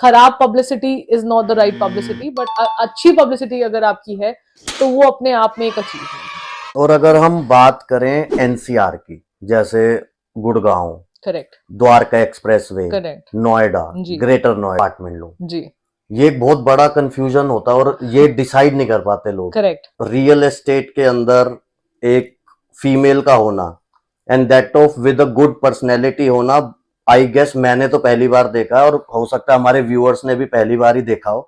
खराब publicity is not the right publicity, but अच्छी publicity अगर आपकी है तो वो अपने आप में एक अचीवमेंट है। और अगर हम बात करें एनसीआर की, जैसे Gurgaon, correct, Dwarka expressway, correct, Noida, जी ग्रेटर नोएडा अपार्टमेंट लो, जी, ये एक बहुत बड़ा कंफ्यूजन होता है और ये डिसाइड नहीं कर पाते लोग। करेक्ट, रियल एस्टेट के अंदर एक फीमेल का होना and that of with a good personality होना, आई गेस मैंने तो पहली बार देखा है और हो सकता है हमारे व्यूअर्स ने भी पहली बार ही देखा हो।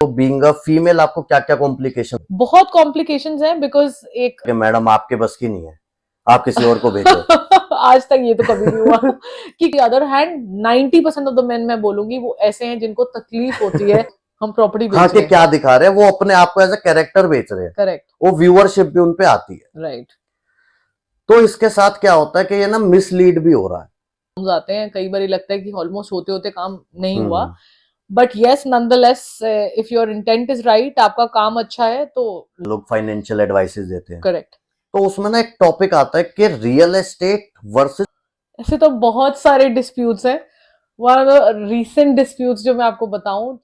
तो बीइंग अ फीमेल आपको क्या क्या कॉम्प्लिकेशन? बहुत कॉम्प्लिकेशंस हैं बिकॉज एक मैडम आपके बस की नहीं है, आप किसी और को भेजो। आज तक ये तो कभी नहीं हुआ कि other hand 90% of the main मैं बोलूंगी वो ऐसे हैं जिनको तकलीफ होती है हम प्रॉपर्टी हाँ बेच कि रहे हैं। क्या दिखा रहे हैं, वो अपने आप को एज अ कैरेक्टर बेच रहे हैं, करेक्ट, वो व्यूअरशिप भी उन पे आती है। राइट। तो इसके साथ क्या होता है कि ये ना मिसलीड भी हो रहा है। जाते हैं कई बार, लगता है कि ऑलमोस्ट होते होते काम नहीं हुआ, hmm, but yes nonetheless if your intent is right, आपका काम अच्छा है तो लोग फाइनेंशियल एडवाइसेस देते हैं। करेक्ट। तो उसमें ना एक टॉपिक आता है कि रियल एस्टेट वर्सेस। ऐसे तो बहुत सारे डिस्प्यूट्स हैं। One of the recent disputes जो मैं आपको बताऊं,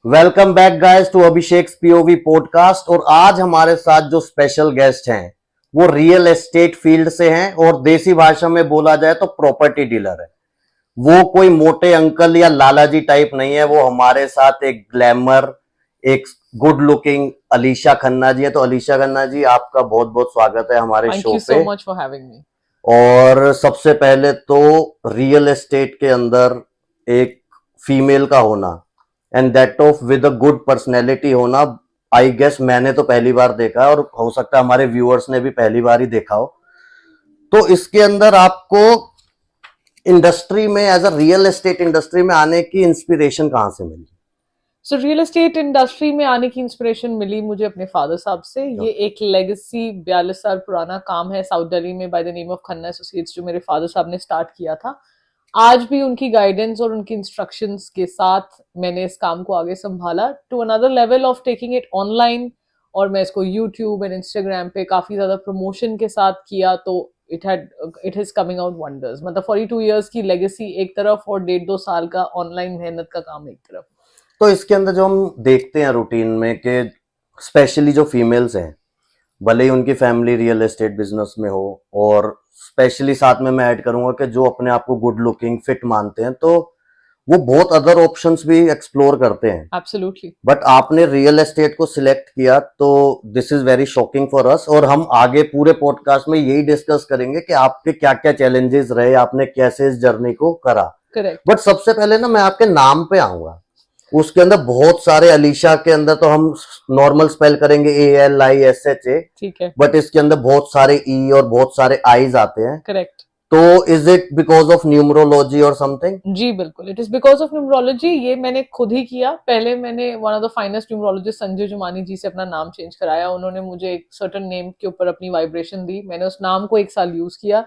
welcome back guys to Abhishek POV podcast. और आज हमारे साथ जो स्पेशल गेस्ट हैं वो रियल एस्टेट फील्ड से हैं और देसी भाषा में बोला जाए तो प्रॉपर्टी डीलर है। वो कोई मोटे अंकल या लाला जी टाइप नहीं है, वो हमारे साथ एक ग्लैमर, एक गुड लुकिंग अलीशा खन्ना जी है। तो अलीशा खन्ना जी, आपका बहुत बहुत स्वागत है हमारे थैंक शो यू पे। So much for having me. और सबसे पहले तो रियल एस्टेट के अंदर एक फीमेल का होना and that of with a good personality होना, आई गेस मैंने तो पहली बार देखा है और हो सकता है हमारे व्यूअर्स ने भी पहली बार ही देखा हो। तो इसके अंदर आपको इंडस्ट्री में, as a real estate industry में आने की इंस्पिरेशन कहां से मिली? सो रियल एस्टेट इंडस्ट्री में आने की इंस्पिरेशन मिली मुझे अपने फादर साहब से। ये एक लेगेसी 42 साल पुराना काम है साउथ दिल्ली में by the name of Khanna associates, जो मेरे फादर साहब ने स्टार्ट किया था। आज भी उनकी गाइडेंस और उनकी इंस्ट्रक्शंस के साथ मैंने इस काम को आगे संभाला to another level of taking it online, और मैं इसको यूट्यूब एंड इंस्टाग्राम पे काफी ज्यादा प्रमोशन के साथ किया। तो it is coming out wonders. मतलब 42 इयर्स की लेगेसी एक तरफ और 1.5-2 साल का ऑनलाइन मेहनत का काम एक तरफ। तो इसके अंदर जो हम देखते हैं रूटीन में कि स्पेशली जो फीमेल्स हैं, भले ही उनकी फैमिली रियल एस्टेट बिजनेस में हो, और स्पेशली साथ में मैं ऐड करूंगा कि जो अपने आप को गुड लुकिंग फिट मानते हैं, तो वो बहुत अदर ऑप्शंस भी एक्सप्लोर करते हैं। एब्सोल्युटली। बट आपने रियल एस्टेट को सिलेक्ट किया, तो this is very shocking for us. और हम आगे पूरे पॉडकास्ट में यही डिस्कस करेंगे कि आपके क्या क्या चैलेंजेस रहे, आपने कैसे इस जर्नी को करा। करेक्ट। बट सबसे पहले ना मैं आपके नाम पे आऊंगा। उसके अंदर बहुत सारे, अलीशा के अंदर तो हम नॉर्मल स्पेल करेंगे ALISHA, ठीक है। बट इसके अंदर बहुत सारे ई और बहुत सारे आईज आते हैं। करेक्ट। तो is it because of numerology और समथिंग? जी बिल्कुल, it is because of numerology. ये मैंने खुद ही किया। पहले मैंने one of the finest numerologist Sanjay Jumani ji से अपना नाम चेंज कराया। उन्होंने मुझे एक सर्टेन नेम के ऊपर अपनी वाइब्रेशन दी, मैंने उस नाम को 1 साल यूज किया।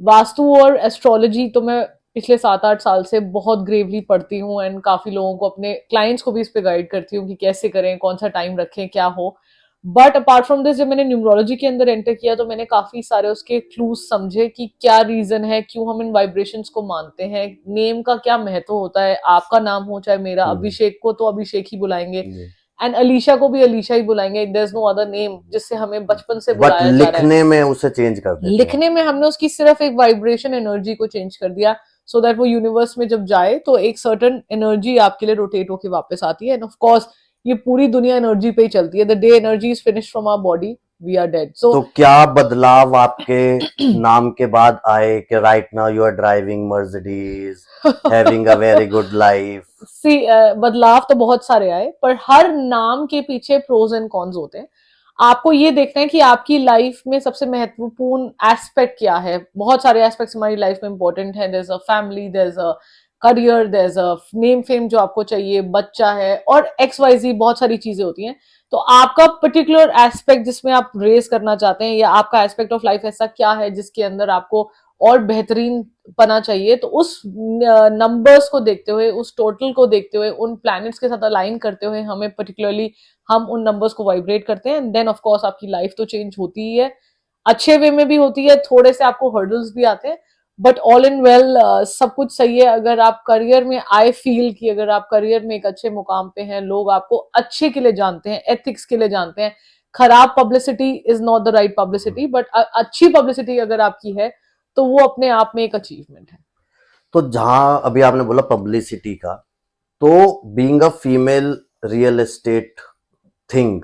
वास्तु और एस्ट्रोलॉजी तो मैं पिछले 7-8 साल से बहुत ग्रेवली पढ़ती हूँ एंड काफी लोगों को, अपने क्लाइंट्स को भी इस पे गाइड करती हूँ कि कैसे करें, कौन सा टाइम रखें, क्या हो। बट अपार्ट फ्रॉम दिस, जब मैंने न्यूमरोलॉजी के अंदर एंटर किया तो मैंने काफी सारे उसके क्लूज समझे कि क्या रीजन है, क्यों हम इन वाइब्रेशंस को मानते हैं, नेम का क्या महत्व होता है। आपका नाम हो चाहे मेरा, अभिषेक को तो अभिषेक ही बुलाएंगे एंड अलीशा को भी अलीशा ही बुलाएंगे। There is no other name जिससे हमें बचपन से बट बुलाया जा रहा है। लिखने में उसे चेंज कर देते हैं। लिखने में हमने उसकी सिर्फ एक वाइब्रेशन एनर्जी को चेंज कर दिया, सो दैट वो यूनिवर्स में जब जाए तो एक सर्टेन एनर्जी आपके लिए रोटेट होके वापस आती है। एंड ऑफ कोर्स ये पूरी दुनिया एनर्जी पे ही चलती है। The day energy is finished from our body, we are dead. So तो क्या बदलाव आपके नाम के बाद आए कि right now you are driving Mercedes, having a very good life? See बदलाव तो बहुत सारे आए, पर हर नाम के पीछे प्रोज एंड कॉन्स होते हैं। आपको ये देखना है कि आपकी लाइफ में सबसे महत्वपूर्ण एस्पेक्ट क्या है। बहुत सारे एस्पेक्ट्स हमारी लाइफ में इंपॉर्टेंट है। There is a family, there is a career, there is a name fame जो आपको चाहिए, बच्चा है, और XYZ बहुत सारी चीजें होती हैं। तो आपका पर्टिकुलर एस्पेक्ट जिसमें आप रेस करना चाहते हैं, या आपका एस्पेक्ट ऑफ लाइफ ऐसा क्या है जिसके अंदर आपको और बेहतरीन पना चाहिए, तो उस नंबर्स को देखते हुए, उस टोटल को देखते हुए, उन प्लैनेट्स के साथ अलाइन करते हुए हमें पर्टिकुलरली हम उन नंबर्स को वाइब्रेट करते हैं, एंड देन ऑफ कोर्स आपकी लाइफ तो चेंज होती ही है, अच्छे वे में भी होती है, थोड़े से आपको हर्डल्स भी आते हैं, बट ऑल इन वेल सब कुछ सही है। अगर आप करियर में, आई फील कि अगर आप करियर में एक अच्छे मुकाम पे हैं, लोग आपको अच्छे के लिए जानते हैं, एथिक्स के लिए जानते हैं, खराब publicity is not the right publicity, but अच्छी पब्लिसिटी अगर आपकी है तो वो अपने आप में एक अचीवमेंट है। तो जहां अभी आपने बोला पब्लिसिटी का, तो being a female real estate thing,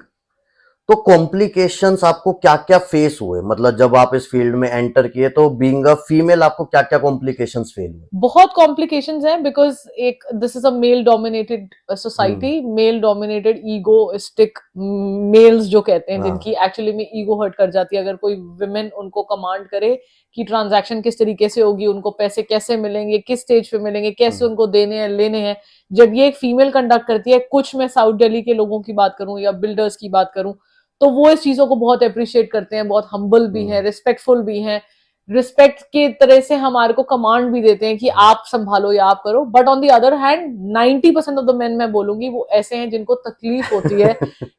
तो कॉम्प्लिकेशंस आपको क्या क्या फेस हुए, मतलब जब आप इस फील्ड में एंटर किए तो बीइंग अ फीमेल आपको क्या क्या कॉम्प्लिकेशंस फेल हुए? बहुत कॉम्प्लिकेशंस हैं, बिकॉज एक this is a male dominated hmm. Society, male dominated egoistic males जो कहते हैं, हाँ। जिनकी एक्चुअली में ईगो हर्ट कर जाती है अगर कोई विमेन उनको कमांड करे कि ट्रांजैक्शन किस तरीके से होगी, उनको पैसे कैसे मिलेंगे, किस स्टेज पे मिलेंगे, कैसे हम्म। उनको देने हैं लेने हैं। जब ये एक फीमेल कंडक्ट करती है, कुछ मैं साउथ दिल्ली के लोगों की बात करूं या बिल्डर्स की बात करूं, तो वो इस चीजों को बहुत अप्रिशिएट करते हैं, बहुत हम्बल भी हम्म। है, रिस्पेक्टफुल भी है, रिस्पेक्ट की तरह से हमारे को कमांड भी देते हैं कि आप संभालो या आप करो। But on the other hand 90% of the main, मैं बोलूंगी, वो ऐसे हैं जिनको तकलीफ होती है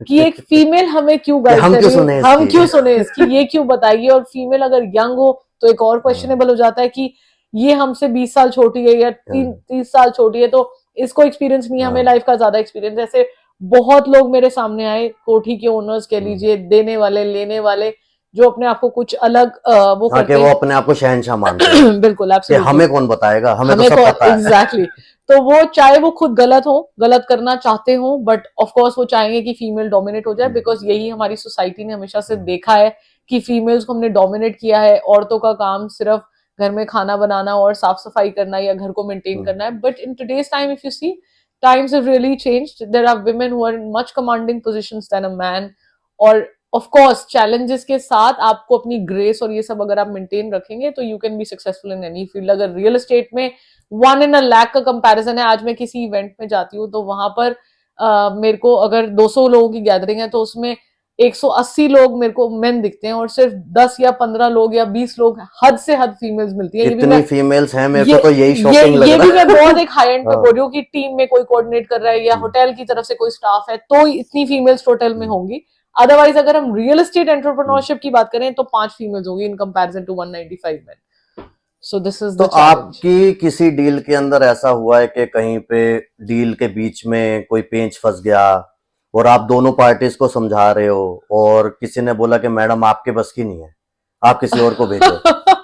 कि एक फीमेल हमें क्यों कि गाइड हम कर क्यों रही है, सुने हम इसकी। क्यों सुने इसकी, ये क्यों बताएगी। और फीमेल अगर यंग हो तो एक और हाँ। क्वेश्चनेबल हो जाता है कि ये हमसे 20 साल छोटी है या तीन हाँ। 30 साल छोटी है, तो इसको एक्सपीरियंस नहीं है, हमें हाँ। लाइफ का ज्यादा एक्सपीरियंस। ऐसे बहुत लोग मेरे सामने आए, कोठी के ओनर्स कह लीजिए, देने वाले लेने वाले, जो अपने आप को कुछ अलग वो हाँ, कि करते वो हैं। अपने आप को शहंशाह मानते हैं बिल्कुल, कि एब्सोल्युटली। हमें कौन बताएगा, हमें तो हमें सब को पता है। Exactly exactly. तो वो चाहे वो खुद गलत हो, गलत करना चाहते हो, बट ऑफ कोर्स वो चाहेंगे कि फीमेल डोमिनेट हो जाए, बिकॉज यही हमारी सोसाइटी ने हमेशा से देखा है कि फीमेल्स को हमने डोमिनेट किया है। औरतों का काम सिर्फ घर में खाना बनाना और साफ सफाई करना या घर को मेंटेन करना है। But in today's time if you see, times have really changed. There are women who are in much commanding positions than a man. और ऑफ कोर्स चैलेंजेस के साथ आपको अपनी ग्रेस और ये सब अगर आप मेंटेन रखेंगे तो you can be successful in any field. अगर रियल एस्टेट में 1 in a lakh का कंपैरिजन है, आज मैं किसी इवेंट में जाती हूँ तो वहां पर मेरे को अगर 200 लोगों की गैदरिंग है तो उसमें 180 लोग मेरे को मेन दिखते हैं, और सिर्फ 10 या 15 लोग या 20 लोग हद से हद फीमेल्स मिलती है। ये भी इतनी मैं फीमेल्स हैं, मेरे ये को तो यही ये शॉकिंग लग ये भी रहा मैं है। बहुत एक हाई एंड पे हाँ। बोल रही हूँ कि टीम में कोई कोऑर्डिनेट कर रहा है या होटल की तरफ से कोई स्टाफ है तो इतनी फीमेल्स टोटल में होंगी। अदरवाइज अगर हम रियल एस्टेट एंटरप्रेन्योरशिप की बात करें तो 5 फीमेल्स होगी in comparison to 195 men. So this is तो द चैलेंज। आपकी किसी डील के अंदर ऐसा हुआ है कि कहीं पे डील के बीच में कोई पेंच फंस गया और आप दोनों पार्टीज को समझा रहे हो और किसी ने बोला कि मैडम आपके बस की नहीं है, आप किसी और को भेजो?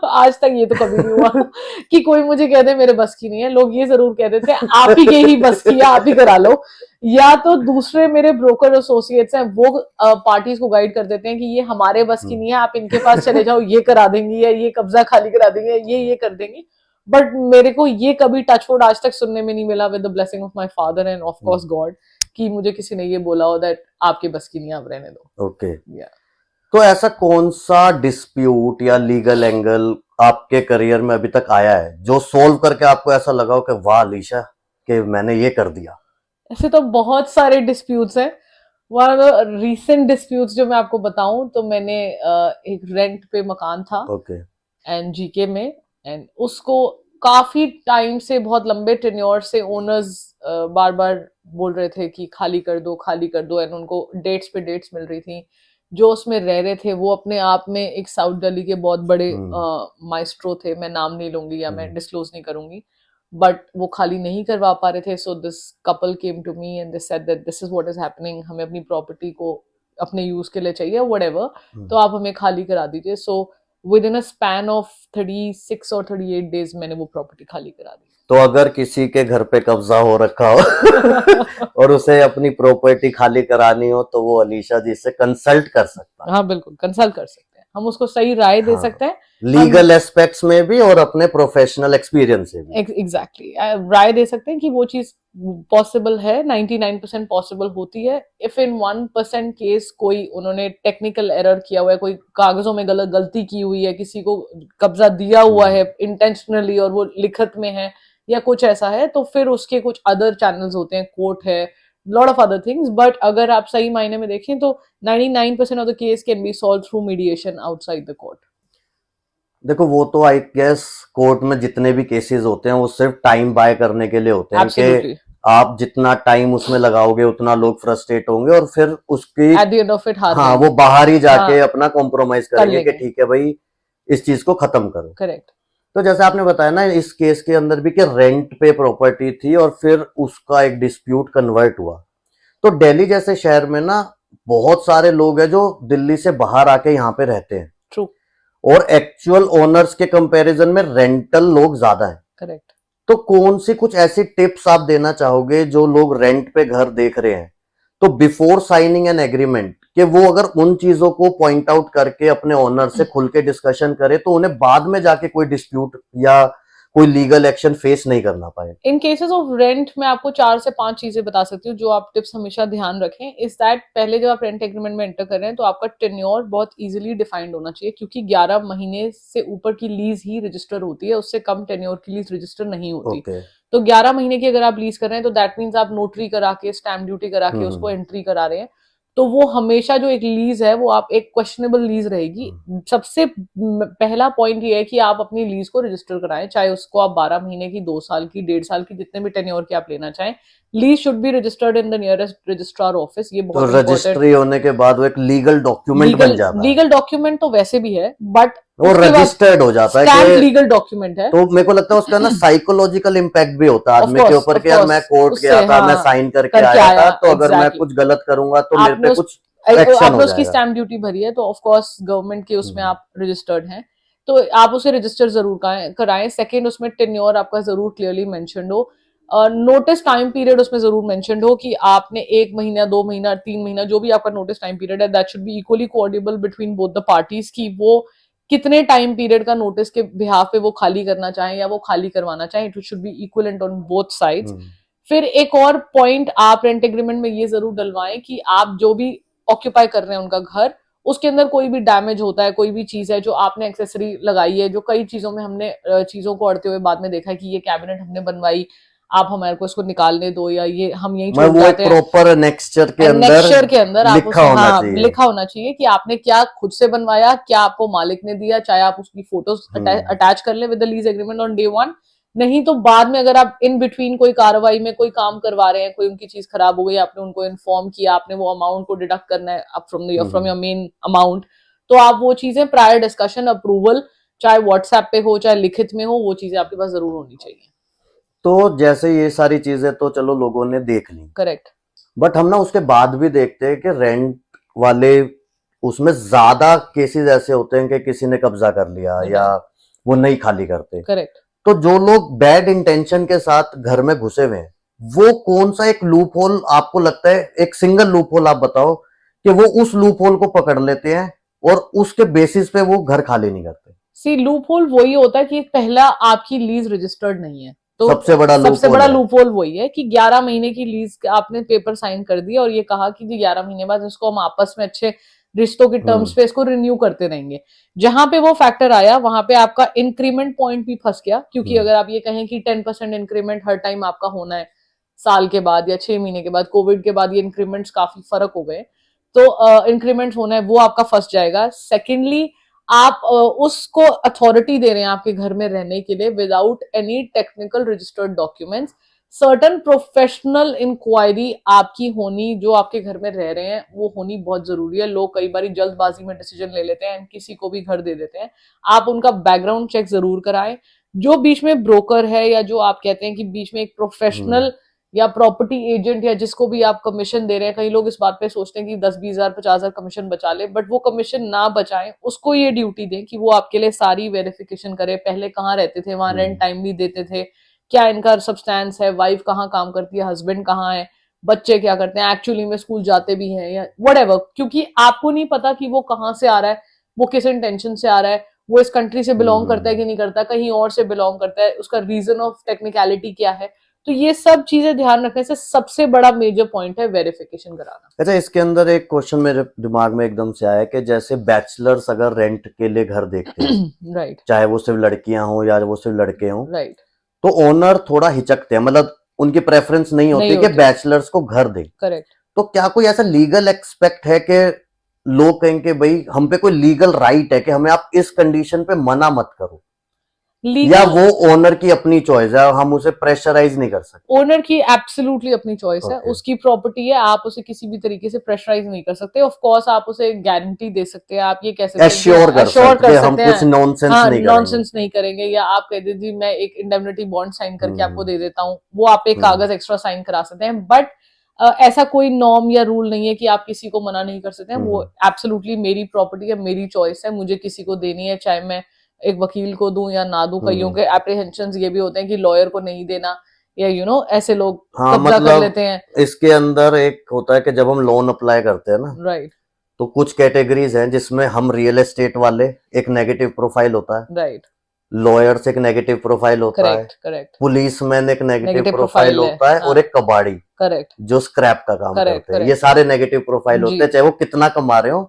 आज तक ये तो कभी नहीं हुआ कि कोई मुझे कह दे मेरे बस की नहीं है। लोग ये जरूर कहते थे आप ही के ही बस की है, आप ही करा लो। या तो दूसरे मेरे ब्रोकर एसोसिएट्स हैं, वो पार्टीज को गाइड कर देते हैं कि ये हमारे बस की नहीं है, आप इनके पास चले जाओ, ये करा देंगी, या ये कब्जा खाली करा देंगे, ये कर देंगे। बट मेरे को ये कभी टचवुड आज तक सुनने में नहीं मिला, with the blessing of my father end of course God, कि मुझे किसी ने ये बोला हो दैट आपके बस की नहीं, आप रहने दो। ओके। या तो ऐसा कौन सा डिस्प्यूट या लीगल एंगल आपके करियर में अभी तक आया है जो सोल्व करके आपको ऐसा लगा हो कि वाह अलीशा कि मैंने ये कर दिया? ऐसे तो बहुत सारे डिस्प्यूट्स हैं। One of the recent disputes जो मैं आपको बताऊं, तो मैंने एक रेंट पे मकान था ओके। एंड जीके में, एंड उसको काफी टाइम से, बहुत लंबे टेन्योर से ओनर्स बार बार बोल रहे थे कि खाली कर दो, खाली कर दो, एंड उनको डेट्स पे डेट्स मिल रही थी। जो उसमें रह रहे थे वो अपने आप में एक साउथ दिल्ली के बहुत बड़े हम्म। माइस्ट्रो थे, मैं नाम नहीं लूंगी या मैं हम्म। डिस्क्लोज नहीं करूंगी, बट वो खाली नहीं करवा पा रहे थे। So this couple came to me and they said that this is what is happening, हमें अपनी प्रॉपर्टी को अपने यूज के लिए चाहिए व्हाटएवर, तो आप हमें खाली करा दीजिए। So with in a span of 36 और 38 डेज मैंने वो प्रॉपर्टी खाली करा दी। तो अगर किसी के घर पे कब्जा हो रखा हो और उसे अपनी प्रॉपर्टी खाली करानी हो तो वो अलीशा जी से कंसल्ट कर सकता हाँ बिल्कुल, कंसल्ट कर सकते हैं, हम उसको सही राय है। दे हाँ, सकते हैं। हम लीगल एस्पेक्ट्स में भी और अपने प्रोफेशनल एक्सपीरियंस से भी। एग्जैक्टली राय दे सकते हैं कि वो चीज पॉसिबल है, 99% पॉसिबल होती है। इफ इन 1% केस कोई उन्होंने टेक्निकल एरर किया हुआ है, कोई कागजों में गलती की हुई है, किसी को कब्जा दिया हुआ है इंटेंशनली और वो लिखत में है या कुछ ऐसा है, तो फिर उसके कुछ अदर चैनल्स होते हैं, कोर्ट है, lot of other things. But अगर आप सही मायने में देखें तो 99% of the case can be solve through mediation outside the court. देखो वो तो आई गेस कोर्ट में जितने भी केसेस होते हैं वो सिर्फ टाइम बाय करने के लिए होते हैं कि एब्सोल्युटली, आप जितना टाइम उसमें लगाओगे उतना लोग फ्रस्ट्रेट होंगे और फिर उसकी at the end of it हार हाँ वो जाएंगे। बाहर ही जाके हाँ, अपना कॉम्प्रोमाइज कर करेंगे कि लेंगे। ठीक है भाई इस चीज को खत्म करो। करेक्ट। तो जैसे आपने बताया ना इस केस के अंदर भी कि रेंट पे प्रॉपर्टी थी और फिर उसका एक डिस्प्यूट कन्वर्ट हुआ। तो दिल्ली जैसे शहर में ना बहुत सारे लोग हैं जो दिल्ली से बाहर आके यहाँ पे रहते हैं ट्रू। और एक्चुअल ओनर्स के कंपैरिजन में रेंटल लोग ज्यादा हैं। करेक्ट। तो कौन सी कुछ ऐसी टिप्स आप देना चाहोगे जो लोग रेंट पे घर देख रहे हैं तो बिफोर साइनिंग एन एग्रीमेंट कि वो अगर उन चीजों को पॉइंट आउट करके अपने ओनर से खुल के डिस्कशन करे तो उन्हें बाद में जाके कोई डिस्प्यूट या कोई लीगल एक्शन फेस नहीं करना पाए। इन केसेस ऑफ रेंट मैं आपको 4 से 5 चीजें बता सकती हूँ जो आप टिप्स हमेशा ध्यान रखें। इज दैट पहले जब आप रेंट एग्रीमेंट में एंटर कर रहे हैं तो आपका टेन्योर बहुत इजीली डिफाइंड होना चाहिए, क्योंकि 11 महीने से ऊपर की लीज ही रजिस्टर होती है, उससे कम टेन्योर की लीज रजिस्टर नहीं होती। ओके। तो 11 महीने की अगर आप लीज कर रहे हैं तो दैट मीन्स आप नोटरी करा के, स्टैम्प ड्यूटी करा के उसको हम्म। एंट्री करा रहे हैं। तो वो हमेशा जो एक लीज है वो आप एक क्वेश्चनेबल लीज रहेगी। सबसे पहला पॉइंट ये है कि आप अपनी लीज को रजिस्टर कराएं, चाहे उसको आप 12 महीने की, 2 साल की, 1.5 साल की, जितने भी टेन्योर की आप लेना चाहें। Lease should be registered in the nearest registrar office, ये तो बहुत इंपॉर्टेंट। रजिस्ट्री होने के बाद वो एक लीगल डॉक्यूमेंट बन लीगल जाता है लीगल डॉक्यूमेंट तो वैसे भी है, बट वो उसके बाद रजिस्टर्ड हो जाता है स्टैम्प कि लीगल डॉक्यूमेंट है। तो मेरे को लगता है उसका ना साइकोलॉजिकल इम्पैक्ट भी होता है ऑफ आदमी के कोर्स, ऊपर ऑफ कि यार मैं कोर्स, कोर्ट गया उससे था मैं हाँ साइन करके करके आया था आया, तो अगर मैं एग्जैक्टली कुछ गलत करूंगा तो मेरे आपने पे उस कुछ एक्शन आपने हो उसकी जाएगा। स्टैम्प ड्यूटी भरी है तो ऑफ कोर्स गवर्नमेंट के उसमें हम्म। आप रजिस्टर्ड हैं। तो आप उसे रजिस्टर जरूर कराएं। सेकंड, उसमें टेन्योर आपका जरूर क्लियरली मेंशन्ड हो। नोटिस टाइम पीरियड उसमें जरूर मेंशन्ड हो कि आपने 1 महीना, 2 महीना, 3 महीना, जो भी आपका नोटिस टाइम पीरियड है, that should be equally coordinable between both the parties, की वो कितने टाइम पीरियड का नोटिस के बिहाफ पे वो खाली करना चाहें या वो खाली करवाना चाहें। It should be equivalent on both sides. Hmm. फिर एक और पॉइंट आप रेंट एग्रीमेंट में ये जरूर डलवाएं कि आप जो भी ऑक्यूपाई कर रहे हैं उनका घर, उसके अंदर कोई भी डैमेज होता है, कोई भी चीज है जो आपने एक्सेसरी लगाई है, जो कई चीजों में हमने चीजों को अड़ते हुए बाद में देखा है कि ये कैबिनेट हमने बनवाई, आप हमारे को इसको निकालने दो, या ये हम यहीं मैं छोड़ वो एक जाते हैं। प्रॉपर नेक्सचर के अंदर नेक्स्चर के अंदर आप लिखा उसे होना हाँ चाहिए। लिखा होना चाहिए कि आपने क्या खुद से बनवाया, क्या आपको मालिक ने दिया, चाहे आप उसकी फोटोज हम्म। अटैच कर ले with the lease agreement on day one. नहीं तो बाद में अगर आप इन बिटवीन कोई कार्रवाई में कोई काम करवा रहे हैं, कोई उनकी चीज खराब हो गई, आपने उनको इन्फॉर्म किया, आपने वो अमाउंट को डिडक्ट करना है from hmm. Your main amount, तो आप वो चीजें प्रायर डिस्कशन अप्रूवल, चाहे व्हाट्सएप पे हो चाहे लिखित में हो, वो चीजें आपके पास जरूर होनी चाहिए। तो जैसे ये सारी चीजें तो चलो लोगों ने देख ली करेक्ट। बट हम ना उसके बाद भी देखते हैं कि रेंट वाले उसमें ज्यादा केसेस ऐसे होते हैं कि किसी ने कब्जा कर लिया या वो नहीं खाली करते। करेक्ट। तो जो लोग बैड इंटेंशन के साथ घर में घुसे हुए हैं वो कौन सा एक लूप होल आपको लगता है, एक सिंगल लूप होल आप बताओ कि वो उस लूप होल को पकड़ लेते हैं और उसके बेसिस पे वो घर खाली नहीं करते। सी लूप होल वही होता है कि पहला आपकी लीज रजिस्टर्ड नहीं है, तो सबसे बड़ा लूप सबसे होल बड़ा है। लूप होल वही है कि 11 महीने की लीज आपने पेपर साइन कर दिया और ये कहा कि जी 11 महीने बाद इसको हम आपस में अच्छे रिश्तों के टर्म्स हम्म। पे इसको रिन्यू करते रहेंगे। जहां पे वो फैक्टर आया वहां पे आपका इंक्रीमेंट पॉइंट भी फंस गया, क्योंकि हम्म। अगर आप ये कहें कि 10% इंक्रीमेंट हर टाइम आपका होना है साल के बाद या 6 महीने के बाद, कोविड के बाद ये इंक्रीमेंट्स काफी फर्क हो गए, तो इंक्रीमेंट होना है वो आपका फंस जाएगा। सेकेंडली, आप उसको अथॉरिटी दे रहे हैं आपके घर में रहने के लिए without any technical registered documents. Certain professional inquiry आपकी होनी, जो आपके घर में रह रहे हैं वो होनी बहुत जरूरी है। लोग कई बार जल्दबाजी में डिसीजन ले लेते हैं, किसी को भी घर दे देते हैं। आप उनका बैकग्राउंड चेक जरूर कराएं। जो बीच में ब्रोकर है या जो आप कहते हैं कि बीच में एक हम्म। प्रोफेशनल या प्रॉपर्टी एजेंट या जिसको भी आप कमीशन दे रहे हैं, कई लोग इस बात पे सोचते हैं कि 10-20 हजार 50 हजार कमीशन बचा ले, बट वो कमीशन ना बचाएं, उसको ये ड्यूटी दें कि वो आपके लिए सारी वेरिफिकेशन करे, पहले कहाँ रहते थे, वहां रेंट हम्म। टाइमली देते थे, क्या इनका सब्सटेंस है, वाइफ कहाँ काम करती है, हस्बैंड कहाँ है, बच्चे क्या करते हैं, एक्चुअली में स्कूल जाते भी हैं या वट, क्योंकि आपको नहीं पता कि वो कहाँ से आ रहा है, वो किस इंटेंशन से आ रहा है, वो इस कंट्री से बिलोंग करता है हम्म। कि नहीं करता, कहीं और से बिलोंग करता है, उसका रीजन ऑफ टेक्निकलिटी क्या है। तो ये सब चीजें ध्यान रखने से सबसे बड़ा मेजर पॉइंट है वेरिफिकेशन कराना। अच्छा इसके अंदर एक क्वेश्चन मेरे दिमाग में एकदम से आया कि जैसे बैचलर्स अगर रेंट के लिए घर देखते हैं राइट। चाहे वो सिर्फ लड़कियां हो या वो सिर्फ लड़के हों राइट। तो ओनर थोड़ा हिचकते हैं, मतलब उनकी प्रेफरेंस नहीं नहीं होती कि होती। बैचलर्स को घर दे। करेक्ट। तो क्या कोई ऐसा लीगल एक्सपेक्ट है कि लोग कहेंगे भाई हम पे कोई लीगल राइट है कि हमें आप इस कंडीशन पे मना मत करो, या लीगल वो ओनर की अपनी चॉइस है, हम उसे प्रेशराइज नहीं कर सकते? ओनर की एब्सोल्युटली अपनी चॉइस है, ओके, उसकी प्रॉपर्टी है, आप उसे किसी भी तरीके से प्रेशराइज नहीं कर सकते। ऑफ कोर्स आप उसे गारंटी दे सकते हैं, आप ये कह सकते हैं कि एश्योर कर अश्योर सकते कर कि हम सकते कुछ हैं, नॉनसेंस हाँ नहीं करेंगे। नॉनसेंस नहीं करेंगे, या आप कह दीजिए मैं एक इंडेमनिटी बॉन्ड साइन करके आपको हम्म, दे देता हूँ, वो आप एक हम्म, कागज एक्स्ट्रा साइन करा सकते हैं। बट ऐसा कोई नॉर्म या रूल नहीं है कि आप किसी को मना नहीं कर सकते हैं। वो हम्म, एब्सोल्युटली मेरी प्रॉपर्टी है, मेरी चॉइस है, मुझे किसी को देनी है, चाहे मैं एक वकील को दूं या ना दूं। कईयों हम्म। के एप्रीहेंशन ये भी होते हैं कि लॉयर को नहीं देना, या ऐसे लोग हाँ, कब्जा कर मतलब लेते हैं। इसके अंदर एक होता है कि जब हम लोन अप्लाई करते हैं ना, राइट, तो कुछ कैटेगरीज हैं जिसमें हम रियल एस्टेट वाले, एक नेगेटिव प्रोफाइल होता है, राइट, लॉयर्स एक नेगेटिव प्रोफाइल होता है, करेक्ट, करेक्ट, पुलिसमैन एक नेगेटिव नेगेटिव प्रोफाइल प्रोफाइल है, होता है, हाँ, और एक कबाड़ी करेक्ट, जो स्क्रैप का काम करेक्ट, करते हैं। ये करेक्ट, सारे नेगेटिव प्रोफाइल जी, होते हैं, चाहे वो कितना कमा रहे हो,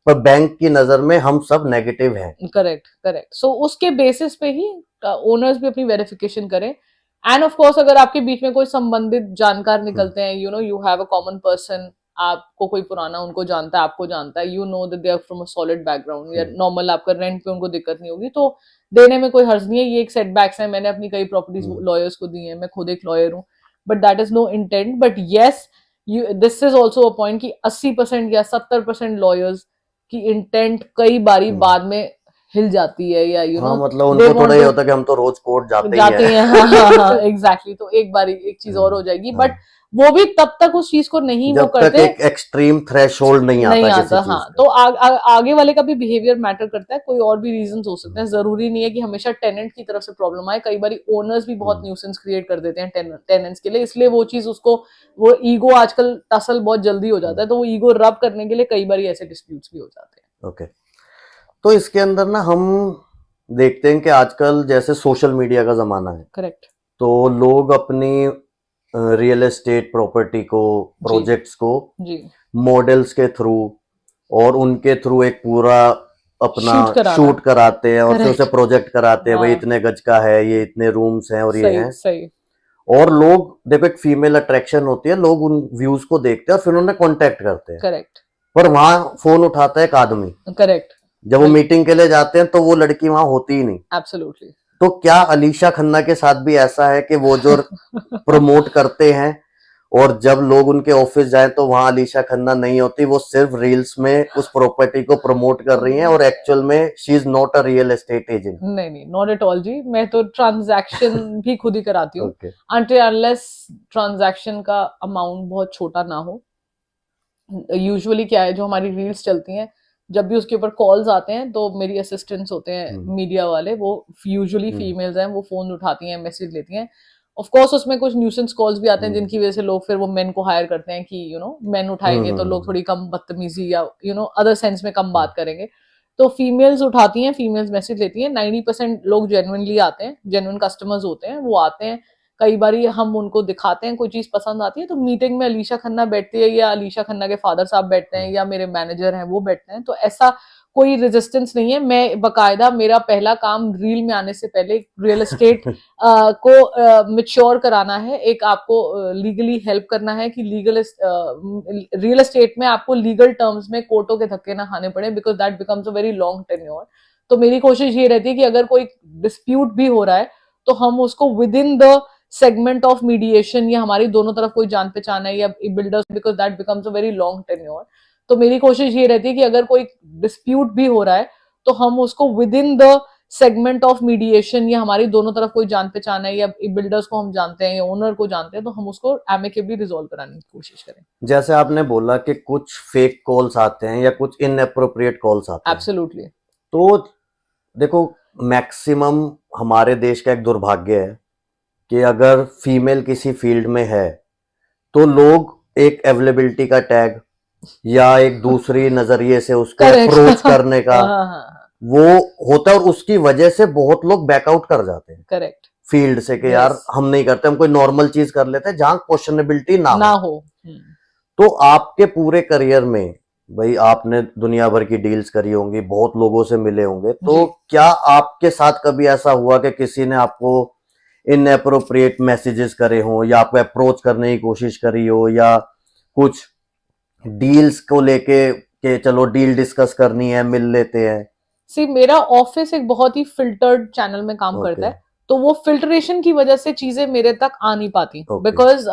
पर बैंक की नजर में हम सब नेगेटिव हैं। Correct, correct. सो उसके बेसिस पे ही ओनर्स भी अपनी वेरिफिकेशन करें। एंड ऑफ कोर्स अगर आपके बीच में कोई संबंधित जानकार हम्म, निकलते हैं, you have a common person, आपको कोई पुराना उनको जानता है, आपको जानता है, you know that they are from a solid background, या हम्म, नॉर्मल आपका रेंट पे उनको दिक्कत नहीं होगी, तो देने में कोई हर्ज नहीं है। ये एक सेटबैक्स है, मैंने अपनी कई प्रॉपर्टीज हम्म, लॉयर्स को दी है, मैं खुद एक लॉयर हूँ, but that is no intent. But yes, this is also a point कि 80% या 70% लॉयर्स की इंटेंट कई बारी हम्म। बाद में हिल जाती है, या हाँ, मतलब दे उनको थोड़ा वांट ये टू होता है कि हम तो रोज कोर्ट जाते ही जाती हैं। हैं, हाँ हाँ हाँ एग्जैक्टली। तो एक बारी एक चीज और हो जाएगी, बट हाँ, वो भी तब तक उस चीज को नहीं वो जब तक करते, एक एक्सट्रीम थ्रेशोल्ड नहीं नहीं आता किसी आता। हाँ, चीज तो का। आगे वाले का भी बिहेवियर मैटर करता है, कोई और भी रीजन हो सकते हैं, हम्म, जरूरी नहीं है कि हमेशा टेनेंट की तरफ से प्रॉब्लम आए। कई बारी ओनर्स भी बहुत हम्म, न्यूसेंस क्रिएट कर देते हैं टेनेंट्स के लिए, इसलिए वो चीज उसको, वो ईगो आजकल टसल बहुत जल्दी हो जाता हम्म। है, तो वो ईगो रब करने के लिए कई बारी ऐसे डिस्प्यूट्स भी हो जाते ओके, तो इसके अंदर ना हम देखते हैं कि आजकल जैसे सोशल मीडिया का जमाना है, हैं। करेक्ट, तो लोग अपनी रियल एस्टेट प्रॉपर्टी को, जी, प्रोजेक्ट्स को जी, मॉडल्स के थ्रू और उनके थ्रू एक पूरा अपना शूट कराना, शूट कराते हैं, और फिर उसे करेक्ट, प्रोजेक्ट कराते हैं, भाई हाँ, इतने गज का है, ये इतने रूम्स हैं और ये सही हैं। सही, और लोग देखो, एक फीमेल अट्रैक्शन होती है, लोग उन व्यूज को देखते हैं और फिर उन्हें कांटेक्ट करते हैं, करेक्ट, पर वहां फोन उठाता है एक आदमी। करेक्ट, जब वो बिल्कुल, मीटिंग के लिए जाते हैं तो वो लड़की वहां होती ही नहीं। एब्सोल्युटली। तो क्या अलीशा खन्ना के साथ भी ऐसा है कि वो जो प्रमोट करते हैं, और जब लोग उनके ऑफिस जाए तो वहां अलीशा खन्ना नहीं होती, वो सिर्फ रील्स में उस प्रॉपर्टी को प्रमोट कर रही हैं, और एक्चुअल में she is not a real estate agent? नहीं नहीं, नॉट एट ऑल जी, मैं तो ट्रांजैक्शन भी खुद ही कराती हूँ, ओके। अनटिल अनलेस ट्रांजैक्शन का अमाउंट बहुत छोटा ना हो। यूजुअली क्या है, जो हमारी रील्स चलती हैं, जब भी उसके ऊपर कॉल्स आते हैं, तो मेरी असिस्टेंट्स होते हैं हम्म, मीडिया वाले, वो यूजुअली हम्म, फीमेल्स हैं, वो फोन उठाती हैं, मैसेज लेती हैं। ऑफ कोर्स उसमें कुछ न्यूसेंस कॉल्स भी आते हैं, हम्म, जिनकी वजह से लोग फिर वो मेन को हायर करते हैं कि मेन उठाएंगे तो लोग हम्म, थोड़ी कम बदतमीजी या अदर सेंस में कम हम्म, बात करेंगे। तो फीमेल्स उठाती हैं, फीमेल्स मैसेज लेती हैं। 90% लोग जेन्युइनली आते हैं, जेन्युइन कस्टमर्स होते हैं, वो आते हैं। कई बारी हम उनको दिखाते हैं, कोई चीज पसंद आती है, तो मीटिंग में अलीशा खन्ना बैठती है, या अलीशा खन्ना के फादर साहब बैठते हैं, या मेरे मैनेजर हैं वो बैठते हैं, तो ऐसा कोई रेजिस्टेंस नहीं है। मैं बकायदा, मेरा पहला काम रील में आने से पहले रियल एस्टेट को मिच्योर कराना है, एक आपको लीगली हेल्प करना है कि रियल एस्टेट में आपको लीगल टर्म्स में कोर्टों के धक्के ना खाने पड़े, because that becomes a very long tenure. तो मेरी कोशिश ये रहती है कि अगर कोई डिस्प्यूट भी हो रहा है, तो हम उसको with in the segment of mediation, या हमारी दोनों तरफ कोई जान पहचान है, या builders, because that becomes a very long tenure. तो मेरी कोशिश ये रहती है कि अगर कोई डिस्प्यूट भी हो रहा है, तो हम उसको with in the segment of mediation, या हमारी दोनों तरफ कोई जान पहचान है, या बिल्डर्स को हम जानते हैं या ओनर को जानते हैं, तो हम उसको एमिकेबली रिजोल्व कराने की कोशिश करें। जैसे आपने बोला कि कुछ फेक कॉल्स आते हैं या कुछ इनअप्रोप्रिएट कॉल्स आते हैं, एब्सोल्युटली, तो देखो, मैक्सिमम हमारे देश का एक दुर्भाग्य है कि अगर फीमेल किसी फील्ड में है, तो लोग एक अवेलेबिलिटी का टैग या एक दूसरी नजरिए से उसको करेक्ट अप्रोच हाँ करने का हाँ हाँ, वो होता है, और उसकी वजह से बहुत लोग बैकआउट कर जाते हैं करेक्ट, फील्ड से कि यार यस, हम नहीं करते, हम कोई नॉर्मल चीज कर लेते हैं जहां क्वेश्चनेबिलिटी ना ना हो। हो, तो आपके पूरे करियर में, भाई आपने दुनिया भर की डील्स करी होंगी, बहुत लोगों से मिले होंगे, तो जी, क्या आपके साथ कभी ऐसा हुआ कि किसी ने आपको इनअप्रोप्रिएट मैसेजेस करे हो, या आपको अप्रोच करने की कोशिश करी हो, या कुछ डील्स को लेके कि चलो डील डिस्कस करनी है, मिल लेते हैं? सी मेरा ऑफिस एक बहुत ही फिल्टर्ड चैनल में काम ओके, करता है, तो वो फिल्ट्रेशन की वजह से चीजें मेरे तक आ नहीं पाती, ओके। बिकॉज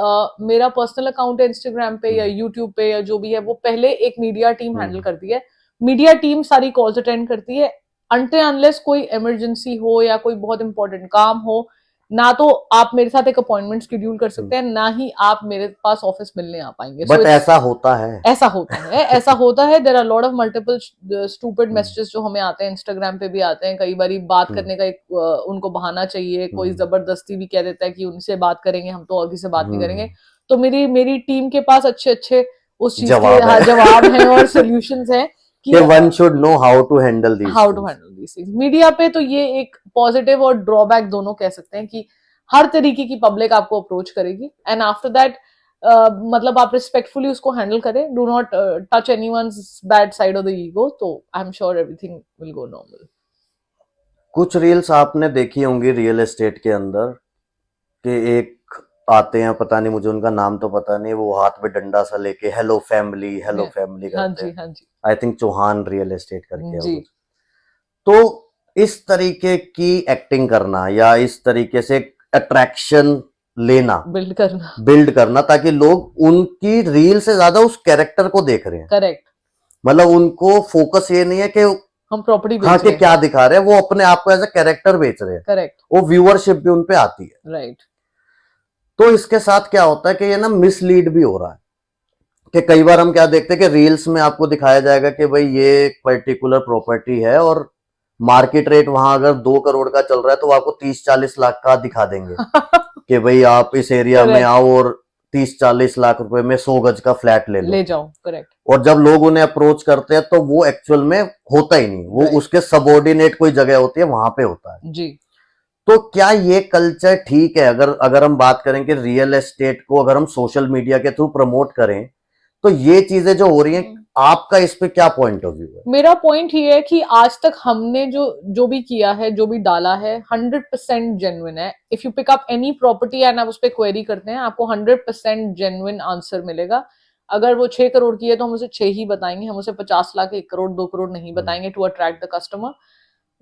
मेरा पर्सनल अकाउंट है इंस्टाग्राम पे या हम्म, यूट्यूब पे या जो भी है, वो पहले एक मीडिया टीम हैंडल हम्म, करती है। मीडिया टीम सारी कॉल्स अटेंड करती है, अनटिल अनलेस कोई इमरजेंसी हो या कोई बहुत इंपॉर्टेंट काम हो, ना तो आप मेरे साथ एक अपॉइंटमेंट शेड्यूल कर हम्म। सकते हैं, ना ही आप मेरे पास ऑफिस मिलने आ पाएंगे। सो बट इट्स ऐसा होता है। ऐसा होता है, ऐसा होता है। There are lot of multiple stupid hmm, messages जो हमें आते हैं, इंस्टाग्राम पे भी आते हैं, कई बारी बात हम्म, करने का एक उनको बहाना चाहिए, कोई हम्म, जबरदस्ती भी कह देता है कि उनसे बात करेंगे, हम तो और किसी से बात नहीं करेंगे। हम्म। तो मेरी मेरी टीम के पास अच्छे अच्छे उस चीज के जवाब है जवाब हैं और सोल्यूशंस हैं कि कि one should know how to handle these how to things. Handle this things. Media पे तो ये एक पॉजिटिव और ड्रॉबैक दोनों कह सकते हैं कि हर तरीके की पब्लिक आपको अप्रोच करेगी, एंड आफ्टर दैट मतलब आप रिस्पेक्टफुली उसको हैंडल करें, do not touch anyone's bad side of the ego, तो I am sure everything will go normal. कुछ रील्स आपने देखी होंगी रियल एस्टेट के अंदर, कि एक आते हैं, पता नहीं, मुझे उनका नाम तो पता नहीं, वो हाथ में डंडा सा लेके हेलो फैमिली हाँ करते जी, हैं। हाँ जी। I think Chauhan real estate करके है वो जी। कुछ। तो इस तरीके की एक्टिंग करना या इस तरीके से अट्रैक्शन लेना, बिल्ड करना। बिल्ड करना, ताकि लोग उनकी रील से ज्यादा उस कैरेक्टर को देख रहे हैं। करेक्ट। मतलब उनको फोकस ये नहीं है कि हम प्रॉपर्टी हाँ बेच कि रहे हैं। क्या दिखा रहे हैं, वो अपने आप को एज अ कैरेक्टर बेच रहे हैं। करेक्ट। वो व्यूअरशिप भी उन पे आती है। राइट। तो इसके साथ क्या होता है कि ये ना मिसलीड भी हो रहा है, कि कई बार हम क्या देखते हैं कि रील्स में आपको दिखाया जाएगा कि भाई ये एक पर्टिकुलर प्रॉपर्टी है और मार्केट रेट वहां अगर 2 करोड़ का चल रहा है, तो वो आपको 30-40 लाख का दिखा देंगे कि भाई आप इस एरिया में करेक्ट। आओ और 30-40 लाख रुपए में 100 गज का फ्लैट ले लो। ले जाओ। करेक्ट। और जब लोग उन्हें अप्रोच करते हैं तो वो एक्चुअल में होता ही नहीं, वो राइट। उसके सबऑर्डिनेट कोई जगह होती है, वहां पे होता है। जी। तो क्या ये कल्चर ठीक है? अगर अगर हम बात करें कि रियल एस्टेट को अगर हम सोशल मीडिया के थ्रू प्रमोट करें, तो ये चीजें जो हो रही हैं, आपका इस पे क्या पॉइंट ऑफ व्यू है? मेरा पॉइंट ये है कि आज तक हमने जो जो भी किया है, जो भी डाला है, 100% जेन्युइन है। If you pick up any property and आप उस पर क्वेरी करते हैं, आपको 100% जेन्युइन आंसर मिलेगा। अगर वो 6 करोड़ की है तो हम उसे 6 ही बताएंगे, हम उसे 50 लाख, 1 करोड़, 2 करोड़ नहीं बताएंगे to attract the customer.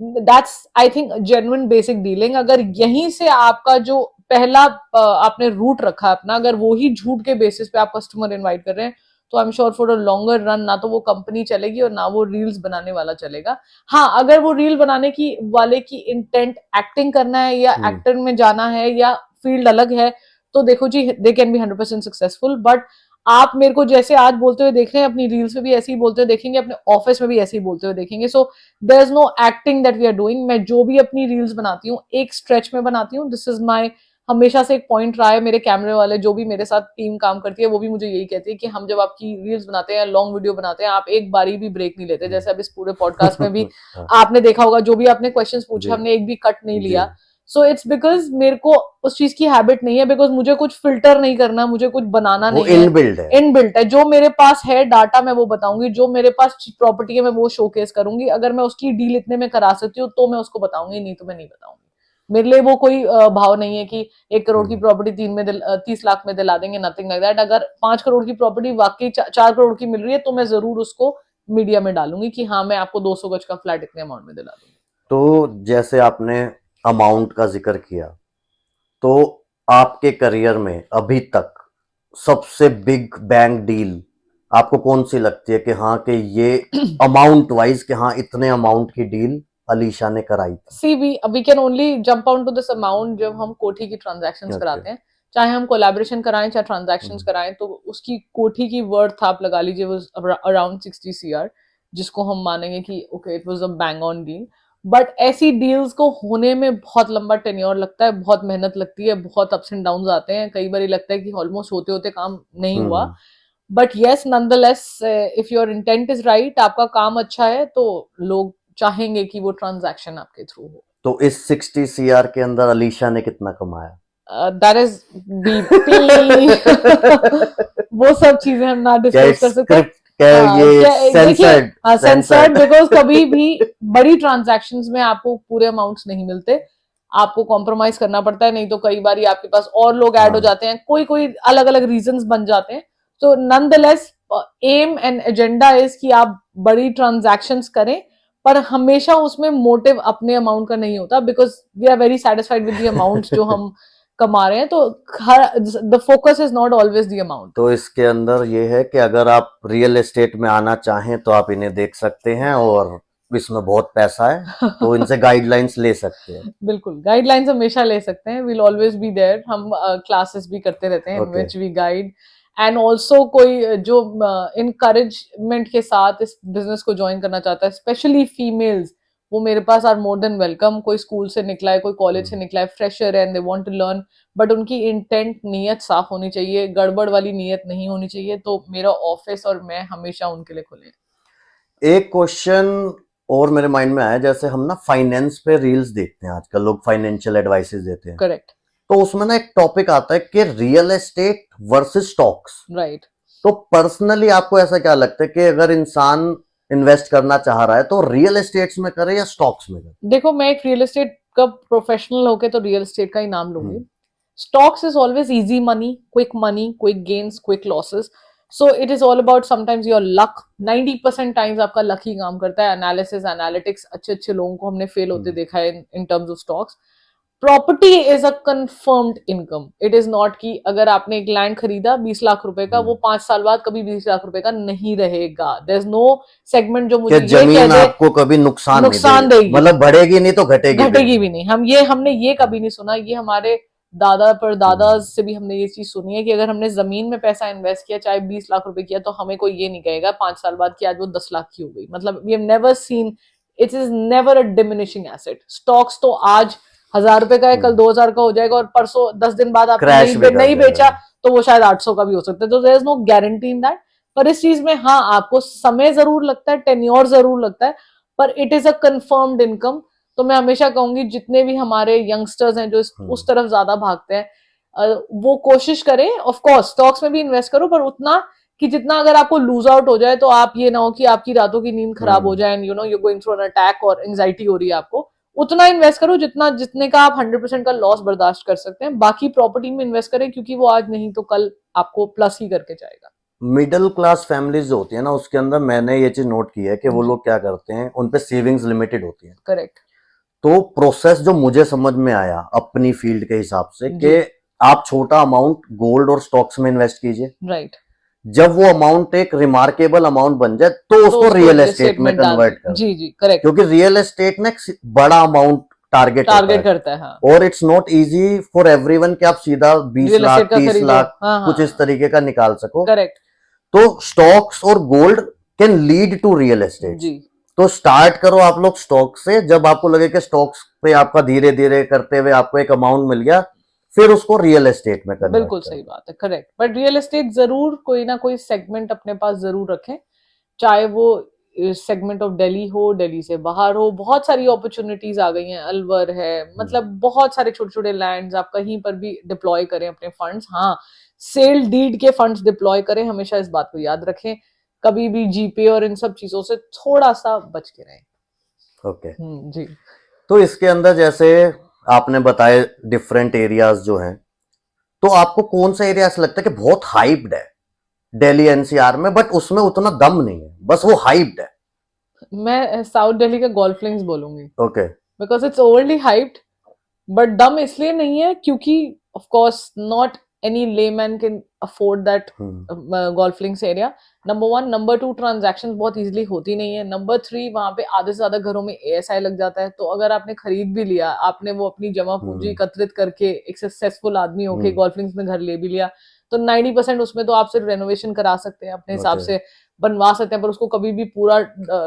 That's I think genuine basic dealing. अगर यहीं से आपका जो पहला आपने रूट रखा अपना, अगर वो ही झूठ के बेसिस पे आप कस्टमर इनवाइट कर रहे हैं, तो I am sure for a longer run ना तो वो कंपनी चलेगी और ना वो रील्स बनाने वाला चलेगा। हाँ, अगर वो रील बनाने की वाले की इंटेंट एक्टिंग करना है या हम्म, एक्टर में जाना है या फील्ड अलग है, तो देखो जी, they can be 100% successful. But आप मेरे को जैसे आज बोलते हुए देख रहे हैं, अपनी रील्स में भी ऐसे ही बोलते हुए देखेंगे, अपने ऑफिस में भी ऐसे ही बोलते हुए देखेंगे। So there is no acting that we are doing. मैं जो भी अपनी रील्स बनाती हूँ एक स्ट्रेच में बनाती हूँ। दिस इज माई हमेशा से एक पॉइंट रहा है। मेरे कैमरे वाले जो भी मेरे साथ टीम काम करती है, वो भी मुझे यही कहती है कि हम जब आपकी रील्स बनाते हैं, लॉन्ग वीडियो बनाते हैं, आप एक बारी भी ब्रेक नहीं लेते। जैसे अब इस पूरे पॉडकास्ट में भी हाँ, आपने देखा होगा, जो भी आपने क्वेश्चंस पूछे, जी, हमने एक भी कट नहीं जी। लिया। सो इट्स बिकॉज मेरे को उस चीज की हैबिट नहीं है, बिकॉज मुझे कुछ फिल्टर नहीं करना, मुझे कुछ बनाना वो नहीं है। इनबिल्ड है। इनबिल्ट है, जो मेरे पास है डाटा मैं वो बताऊंगी, जो मेरे पास प्रॉपर्टी है मैं वो शोकेस करूंगी। अगर मैं उसकी डील इतने में करा सकती हूँ तो मैं उसको बताऊंगी, नहीं तो मैं नहीं बताऊंगी। मेरे लिए वो कोई भाव नहीं है कि 1 करोड़ की हम्म। प्रॉपर्टी 30 लाख में दिला देंगे, नथिंग लाइक दैट। अगर 5 करोड़ की प्रॉपर्टी वाकई 4 करोड़ की मिल रही है, तो मैं जरूर उसको मीडिया में डालूंगी कि हाँ, मैं आपको 200 गज का फ्लैट इतने अमाउंट में दिला दूंगी। तो जैसे आपने अमाउंट का जिक्र किया, तो आपके करियर में अभी तक सबसे बिग बैंग डील आपको कौन सी लगती है कि हाँ कि ये अमाउंट वाइज, कि हाँ इतने अमाउंट की डील अलीशा ने कराई थी? See we can only jump out to this amount जब हम कोठी की ट्रांजैक्शंस ओके। कराते हैं। चाहे हम कोलैबोरेशन कराएं चाहे ट्रांजैक्शंस कराएं, तो उसकी कोठी की वर्थ आप लगा लीजिए वो अराउंड 60 CR, जिसको हम मानेंगे कि okay it was a bang on deal. But ऐसी डील्स को होने में बहुत लंबा टेन्योर लगता है, बहुत मेहनत लगती है, बहुत अप्स एंड डाउन आते हैं। कई बार लगता है कि ऑलमोस्ट होते होते काम नहीं हुआ। Hmm. But yes, nonetheless, if your intent is right, आपका काम अच्छा है, तो लोग चाहेंगे कि वो ट्रांजैक्शन आपके थ्रू हो। तो इस 60 CR के अंदर अलीशा ने कितना कमाया? That is BP. वो सब चीजें हम ना क्या डिस्क्लोज कर इट्स सकते। स्क्रिप्ट, क्या हाँ, ये क्या देखिए, सेंसर्ड? हाँ सेंसर्ड, सेंसर्ड। बिकॉज कभी भी बड़ी ट्रांजैक्शंस में आपको पूरे अमाउंट्स नहीं मिलते, आपको कॉम्प्रोमाइज करना पड़ता है। नहीं तो कई बार आपके पास और लोग ऐड हो हाँ। जाते हैं, कोई कोई अलग अलग रीजंस बन जाते हैं। तो nonetheless aim and agenda is कि आप बड़ी ट्रांजैक्शंस करें, पर हमेशा उसमें मोटिव अपने अमाउंट का नहीं होता, because we are very satisfied with the amount जो हम कमा रहे हैं, तो the focus is not always the amount. तो इसके अंदर ये है कि अगर आप रियल एस्टेट में आना चाहें तो आप इन्हें देख सकते हैं, और इसमें बहुत पैसा है तो इनसे गाइडलाइंस ले सकते हैं। बिल्कुल, गाइडलाइंस हमेशा ले सकते हैं, विल ऑलवेज बी देयर। हम क्लासेस भी करते रहते हैं in Okay. Which we guide, and also कोई जो इनकरेजमेंट के साथ इस बिजनेस को ज्वाइन करना चाहता है, स्पेशली फीमेल्स, वो मेरे पास आर मोर देन वेलकम। कोई स्कूल से निकला है, कोई कॉलेज से निकला है, फ्रेशर है and they want to learn, but उनकी इंटेंट, नीयत साफ होनी चाहिए, गड़बड़ वाली नीयत नहीं होनी चाहिए। तो मेरा ऑफिस और मैं हमेशा उनके लिए खुले हैं। एक क्वेश्चन और मेरे माइंड में आया, जैसे हम ना फाइनेंस पे रील्स देखते हैं आजकल, लोग फाइनेंशियल एडवाइसेस देते हैं, करेक्ट, तो उसमें ना एक टॉपिक आता है कि real estate versus stocks. Right. तो पर्सनली आपको ऐसा क्या लगता है कि अगर इंसान इन्वेस्ट करना चाह रहा है तो रियल एस्टेट्स में करे या स्टॉक्स में करे? देखो, मैं एक रियल एस्टेट का प्रोफेशनल होके तो रियल एस्टेट का ही नाम लूंगी। Hmm. Stocks is always easy money, quick gains, quick losses. So it is all about sometimes your luck. 90% times आपका लक ही काम करता है। एनालिसिस, एनालिटिक्स, अच्छे अच्छे लोगों को हमने फेल होते देखा है in terms of stocks. Property is a confirmed income. It is not कि अगर आपने एक लैंड खरीदा 20 लाख रुपए का, वो 5 साल बाद कभी 20 लाख रुपए का नहीं रहेगा। देयर इज नो सेगमेंट जो मुझे कि ये कह जमीन दे आपको कभी नुकसान नुकसान नहीं देगी, मतलब बढ़ेगी नहीं तो घटेगी घटेगी भी नहीं। हमने ये कभी नहीं सुना। ये हमारे दादा पर दादा से भी हमने ये चीज सुनी है कि अगर हमने जमीन में पैसा इन्वेस्ट किया, चाहे 20 लाख रुपए किया, तो हमें कोई ये नहीं कहेगा 5 साल बाद कि आज वो 10 लाख की हो गई। मतलब we have never seen, it is never a diminishing asset. Stocks तो आज 1000 रुपए का है, कल 2000 का हो जाएगा, और परसों 10 दिन बाद आपने क्रैश भी कर नहीं जाएगा। बेचा तो वो शायद 800 का भी हो सकता है। तो there is no guarantee in that. पर इस चीज में हाँ, आपको समय जरूर लगता है, टेन्योर जरूर लगता है, पर it is a confirmed income. तो मैं हमेशा कहूंगी जितने भी हमारे यंगस्टर्स हैं जो उस तरफ ज्यादा भागते हैं, वो कोशिश करें। ऑफ कोर्स स्टॉक्स में भी इन्वेस्ट करो, पर उतना कि जितना अगर आपको लूज आउट हो जाए तो आप ये ना हो कि आपकी रातों की नींद खराब हो जाए, you know you going through an attack और एंजाइटी हो रही है आपको। उतना इन्वेस्ट करो जितना, जितने का आप 100% का लॉस बर्दाश्त कर सकते हैं। बाकी प्रॉपर्टी में इन्वेस्ट करें, क्योंकि वो आज नहीं तो कल आपको प्लस ही करके जाएगा। मिडिल क्लास फैमिलीज जो होती है ना, उसके अंदर मैंने ये चीज नोट की है कि वो लोग क्या करते हैं, उन पे सेविंग्स लिमिटेड होती है। करेक्ट। तो प्रोसेस जो मुझे समझ में आया अपनी फील्ड के हिसाब से जी। कि आप छोटा अमाउंट गोल्ड और स्टॉक्स में इन्वेस्ट कीजिए, राइट। जब वो अमाउंट एक रिमार्केबल अमाउंट बन जाए तो उसको रियल एस्टेट में कन्वर्ट कर, जी जी, करेक्ट। क्योंकि रियल एस्टेट ना एक बड़ा अमाउंट टारगेट करता है, हाँ। और it's not easy for everyone कि आप सीधा 20 रियल लाख एस्टेट का 30 खरीदो, लाख हाँ कुछ हाँ, इस तरीके का निकाल सको। करेक्ट। तो स्टॉक्स और gold can lead to real estate. जी, तो स्टार्ट करो आप लोग स्टॉक से, जब आपको लगे कि स्टॉक्स पे आपका धीरे धीरे करते हुए आपको एक अमाउंट मिल गया, फिर उसको रियल एस्टेट में कन्वर्ट बिल्कुल करो। सही बात है, करेक्ट। बट रियल एस्टेट जरूर कोई ना कोई सेगमेंट अपने पास जरूर रखें, चाहे वो सेगमेंट ऑफ दिल्ली हो, दिल्ली से बाहर हो। बहुत सारी अपॉर्चुनिटीज आ गई हैं, अलवर है, मतलब बहुत सारे छोटे छोटे लैंड्स आप कहीं पर भी डिप्लॉय करें अपने फंड्स। हाँ, सेल डीड के फंड्स डिप्लॉय करें, हमेशा इस बात को याद रखें। कभी भी जीपे और इन सब चीजों से थोड़ा सा बच के रहें। ओके। जी। तो इसके अंदर जैसे आपने बताए डिफरेंट एरियाज जो हैं, तो आपको कौन सा एरिया ऐसा लगता है कि बहुत हाइप्ड है दिल्ली एनसीआर में, बट उसमें उतना दम नहीं है, बस वो हाइप्ड है? मैं साउथ दिल्ली का गोल्फ लिंक्स बोलूंगी, okay. Because it's overly hyped, but दम इसलिए नहीं है क्योंकि of course not any layman can afford that golf links area. Number 1, number 2, transactions बहुत इजीली होती नहीं है। नंबर 3, वहां पे आधे से ज्यादा घरों में एएसआई लग जाता है। तो अगर आपने खरीद भी लिया, आपने वो अपनी जमा पूंजी एकत्रित करके एक सक्सेसफुल आदमी होके गोल्फ लिंक्स में घर ले भी लिया, तो 90% उसमें तो आप सिर्फ रेनोवेशन करा सकते हैं, अपने हिसाब से बनवा सकते हैं, पर उसको कभी भी पूरा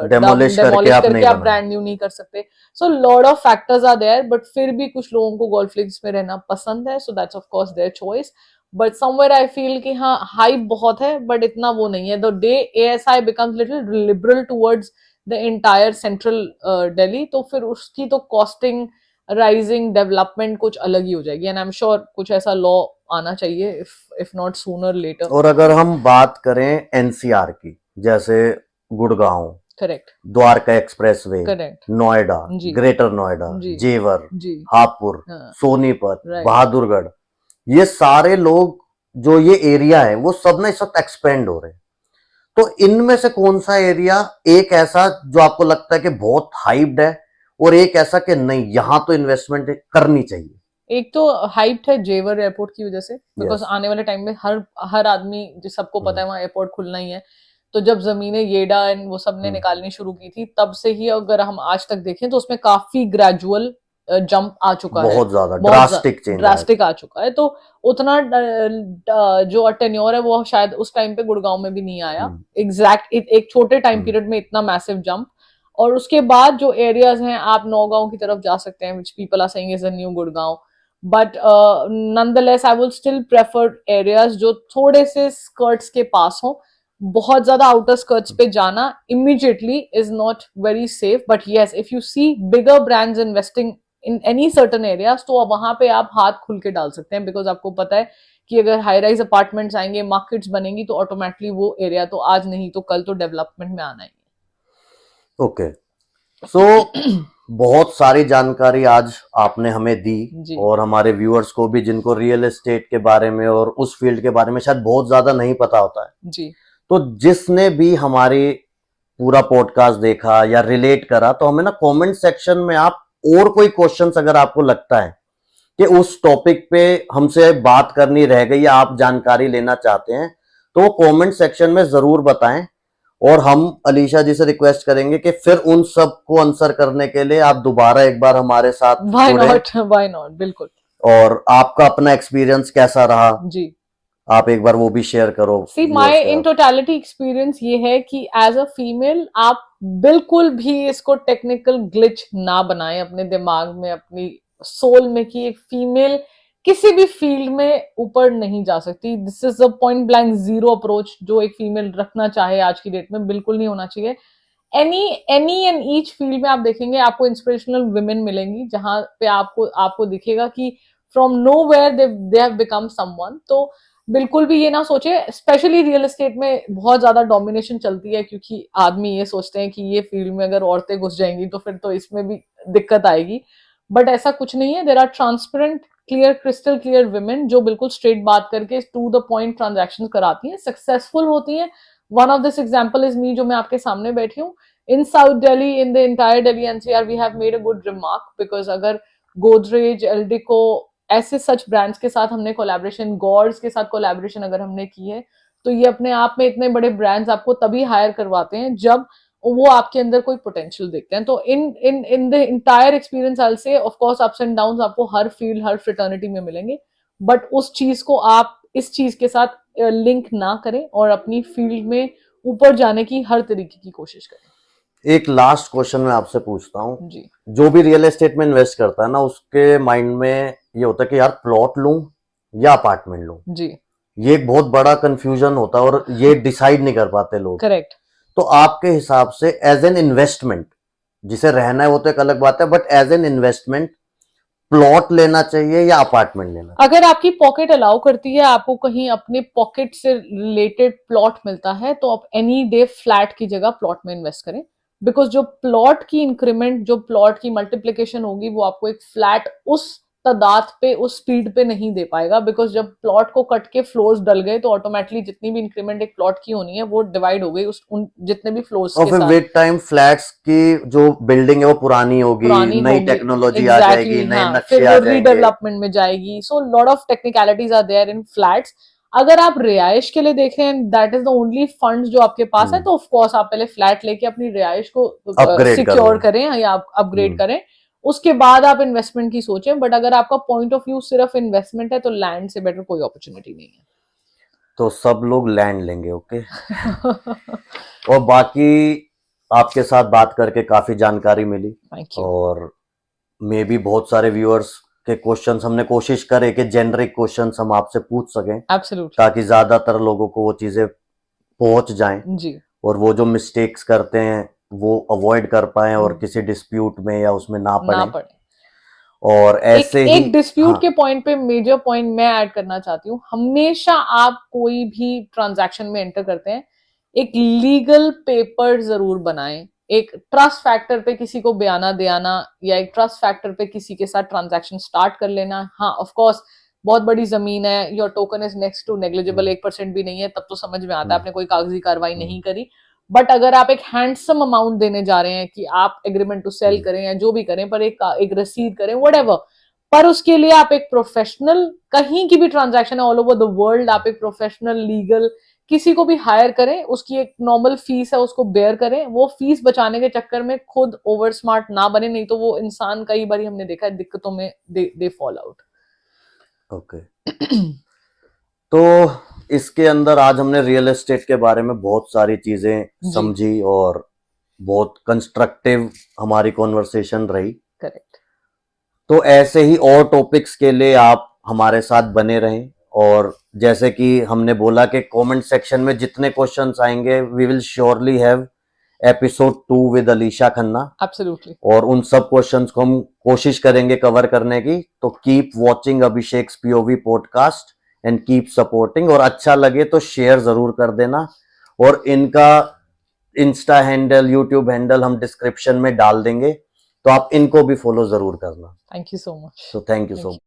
डेमोलिश करके आप ब्रांड न्यू नहीं कर सकते। So lot of factors are there, but फिर भी कुछ लोगों को गोल्फ लिंक्स में रहना पसंद है, so that's of course their choice. But somewhere I feel कि हाँ, हाइप बहुत है, बट इतना वो नहीं है। The day ASI becomes little liberal towards the entire central Delhi, तो फिर उसकी तो कॉस्टिंग, राइजिंग, डेवलपमेंट कुछ अलग ही हो जाएगी। एंड आई एम श्योर कुछ ऐसा लॉ आना चाहिए, इफ नॉट सूनर लेटर। और अगर हम बात करें एनसीआर की, जैसे Gurgaon, correct, Dwarka expressway, correct, Noida, जी, ग्रेटर नोएडा, जी, जेवर, जी, हापुड़, हाँ, सोनीपत, राइट, बहादुरगढ़, ये सारे लोग जो ये एरिया है वो सब ना इस वक्त एक्सपेंड हो रहे हैं। तो इनमें से कौन सा एरिया एक ऐसा जो आपको लगता है कि बहुत हाइप्ड है और एक ऐसा कि नहीं यहां तो इन्वेस्टमेंट करनी चाहिए? एक तो हाइप है जेवर एयरपोर्ट की वजह से, बिकॉज यस। आने वाले टाइम में हर हर आदमी, जो सबको पता है वहाँ एयरपोर्ट खुलना ही है। तो जब जमीनें येडा एंड वो सब ने निकालनी शुरू की थी, तब से ही अगर हम आज तक देखें तो उसमें काफी ग्रेजुअल जंप आ चुका है, बहुत ज्यादा बहुत ड्रास्टिक चेंज आया। ड्रास्टिक आ चुका है। तो उतना जो टेन्योर है वो शायद उस टाइम पे गुड़गांव में भी नहीं आया, एग्जैक्ट एक छोटे टाइम पीरियड में इतना मैसिव जंप। और उसके बाद जो एरियाज हैं, आप नौगांव की तरफ जा सकते हैं, which people are saying is a new Gurgaon, but nonetheless I will still prefer areas जो थोड़े से स्कर्ट्स के पास हो। बहुत ज्यादा आउटर स्कर्ट्स पे जाना immediately is not very safe, but yes if you see bigger brands investing in any certain areas, तो वहां पे आप हाथ खुल के डाल सकते हैं, बिकॉज आपको पता है कि अगर हाई राइज अपार्टमेंट्स आएंगे, मार्केट्स बनेंगी, तो ऑटोमेटिकली वो एरिया तो आज नहीं तो कल तो डेवलपमेंट में आना ही ओके, सो बहुत सारी जानकारी आज आपने हमें दी जी और हमारे व्यूअर्स को भी, जिनको रियल एस्टेट के बारे में और उस फील्ड के बारे में शायद बहुत ज्यादा नहीं पता होता है, जी तो जिसने भी हमारी पूरा पॉडकास्ट देखा या रिलेट करा, तो हमें ना कमेंट सेक्शन में आप और कोई क्वेश्चंस अगर आपको लगता है कि उस टॉपिक पे हमसे बात करनी रह गई या आप जानकारी लेना चाहते हैं, तो वो कमेंट सेक्शन में जरूर बताएं और हम अलीशा जी से रिक्वेस्ट करेंगे कि फिर उन सब को आंसर करने के लिए आप दोबारा एक बार हमारे साथ व्हाई जुड़े नॉट व्हाई नॉट बिल्कुल और आपका अपना एक्सपीरियंस कैसा रहा जी। आप एक बार वो भी शेयर करो सी व्यूअर्स माई के इन साथ। टोटलिटी एक्सपीरियंस ये है कि एज अ फीमेल आप बिल्कुल भी इसको टेक्निकल ग्लिच ना बनाएं अपने दिमाग में, अपनी सोल में, कि एक फीमेल किसी भी फील्ड में ऊपर नहीं जा सकती। This is a point blank zero approach जो एक फीमेल रखना चाहे आज की डेट में, बिल्कुल नहीं होना चाहिए। Any any and each field में आप देखेंगे आपको इंस्पिरेशनल वुमेन मिलेंगी, जहां पे आपको आपको दिखेगा कि from nowhere they have become someone. तो बिल्कुल भी ये ना सोचे, स्पेशली रियल एस्टेट में बहुत ज्यादा डोमिनेशन चलती है, क्योंकि आदमी ये सोचते हैं कि ये फील्ड में अगर औरतें घुस जाएंगी तो फिर तो इसमें भी दिक्कत आएगी। बट ऐसा कुछ नहीं है, there are transparent clear crystal clear women जो बिल्कुल स्ट्रेट बात करके टू द पॉइंट ट्रांजेक्शन कराती हैं, सक्सेसफुल होती हैं। One of this example is me, जो मैं आपके सामने बैठी हूँ। In South Delhi, in the entire Delhi NCR, we have made a good remark, because अगर गोदरेज, एल्डिको, ऐसे सच ब्रांड्स के साथ हमने कोलैबोरेशन, गॉर्ड्स के साथ कोलैबोरेशन अगर हमने की है, तो ये अपने आप में इतने बड़े ब्रांड्स आपको तभी हायर करवाते हैं जब वो आपके अंदर कोई पोटेंशियल देखते हैं। तो in in in the entire experience I say, of course ups and downs आपको हर फील्ड हर फ्रेटर्निटी में मिलेंगे, बट उस चीज को आप इस चीज के साथ लिंक ना करें और अपनी फील्ड में ऊपर जाने की हर तरीके की कोशिश करें। एक लास्ट क्वेश्चन मैं आपसे पूछता हूँ, जी जो भी रियल एस्टेट में इन्वेस्ट करता है ना, उसके माइंड में ये होता है कि यार प्लॉट लूं या अपार्टमेंट लूं। जी ये एक बहुत बड़ा कंफ्यूजन होता है और ये डिसाइड नहीं कर पाते लोग। करेक्ट। तो आपके हिसाब से एज एन इन्वेस्टमेंट, जिसे रहना है वो तो एक अलग बात है, but as an investment plot लेना चाहिए या अपार्टमेंट लेना चाहिए? अगर आपकी पॉकेट अलाउ करती है, आपको कहीं अपने पॉकेट से रिलेटेड प्लॉट मिलता है, तो आप एनी डे फ्लैट की जगह प्लॉट में इन्वेस्ट करें। बिकॉज जो प्लॉट की इंक्रीमेंट, जो प्लॉट की मल्टीप्लीकेशन होगी, वो आपको एक फ्लैट उस तादाद पे, उस स्पीड पे नहीं दे पाएगा। बिकॉज जब प्लॉट को कट के फ्लोर्स डल गए, तो ऑटोमेटिकली जितनी भी इंक्रीमेंट एक प्लॉट की होनी है वो डिवाइड हो गई उस उन जितने भी फ्लोर्स और के फिर साथ। विद टाइम फ्लैट्स की जो बिल्डिंग है वो पुरानी होगी, पुरानी नई होगी, टेक्नोलॉजी आ एग्जैक्टली जाएगी, exactly, नए हाँ, फिर नक्शे वो आ जाएंगे। रीडेवलपमेंट में जाएगी। So lot of technicalities are there in flats. अगर आप रिहाइश के लिए देख रहे हैं, that is the only fund जो आपके पास है, तो ऑफ कोर्स आप पहले फ्लैट लेके अपनी रिहाइश को अपग्रेड कर लो। सिक्योर करें या आप अपग्रेड करें, उसके बाद आप इन्वेस्टमेंट की सोचें। बट अगर आपका पॉइंट ऑफ व्यू सिर्फ इन्वेस्टमेंट है, तो लैंड से बेटर कोई अपॉर्चुनिटी नहीं तो सब लोग लैंड लेंगे, ओके। है। और बाकी आपके साथ बात करके काफी जानकारी मिली थैंक यू। और मे भी बहुत सारे व्यूअर्स के क्वेश्चंस हमने कोशिश करे कि जेनरिक क्वेश्चंस हम आपसे पूछ सकें, एब्सोल्युटली। ताकि ज्यादातर लोगों को वो चीजें पहुंच जाएं जी और वो जो मिस्टेक्स करते हैं वो अवॉइड कर पाएं और किसी डिस्प्यूट में या उसमें ना ना पड़ें। पड़े। और एक ऐसे ही एक डिस्प्यूट हाँ। के पॉइंट पे मेजर पॉइंट मैं ऐड करना चाहती हूँ, हमेशा आप कोई भी ट्रांजैक्शन में एंटर करते हैं, एक लीगल पेपर जरूर बनाएं। एक ट्रस्ट फैक्टर पे किसी को बयाना दे आना, या एक ट्रस्ट फैक्टर पे किसी के साथ ट्रांजैक्शन स्टार्ट कर लेना, हाँ ऑफ कोर्स बहुत बड़ी जमीन है, your token is next to negligible, 1% भी नहीं है, तब तो समझ में आता है आपने कोई कागजी कार्रवाई नहीं करी। बट अगर आप एक हैंडसम अमाउंट देने जा रहे हैं कि आप एग्रीमेंट टू सेल करें या जो भी करें, पर एक रसीद करें, व्हाटएवर, पर उसके लिए आप एक प्रोफेशनल, कहीं की भी ट्रांजैक्शन है ऑल ओवर द वर्ल्ड, आप एक प्रोफेशनल लीगल किसी को भी हायर करें, उसकी एक नॉर्मल फीस है, उसको बेयर करें। वो फीस बचाने के चक्कर में खुद ओवर स्मार्ट ना बने, नहीं तो वो इंसान कई बार हमने देखा है दिक्कतों में दे फॉल आउट। ओके। तो इसके अंदर आज हमने रियल एस्टेट के बारे में बहुत सारी चीजें समझी और बहुत कंस्ट्रक्टिव हमारी कॉन्वर्सेशन रही। करेक्ट। तो ऐसे ही और टॉपिक्स के लिए आप हमारे साथ बने रहें, और जैसे कि हमने बोला कि कमेंट सेक्शन में जितने क्वेश्चंस आएंगे we will surely have episode 2 with Alisha Khanna. Absolutely. और उन सब क्वेश्चंस को हम कोशिश करेंगे कवर करने की। तो keep watching Abhishek POV podcast and keep supporting, और अच्छा लगे तो शेयर जरूर कर देना। और इनका इंस्टा हैंडल, यूट्यूब हैंडल हम डिस्क्रिप्शन में डाल देंगे, तो आप इनको भी फॉलो जरूर करना। Thank you so much. So thank you so much.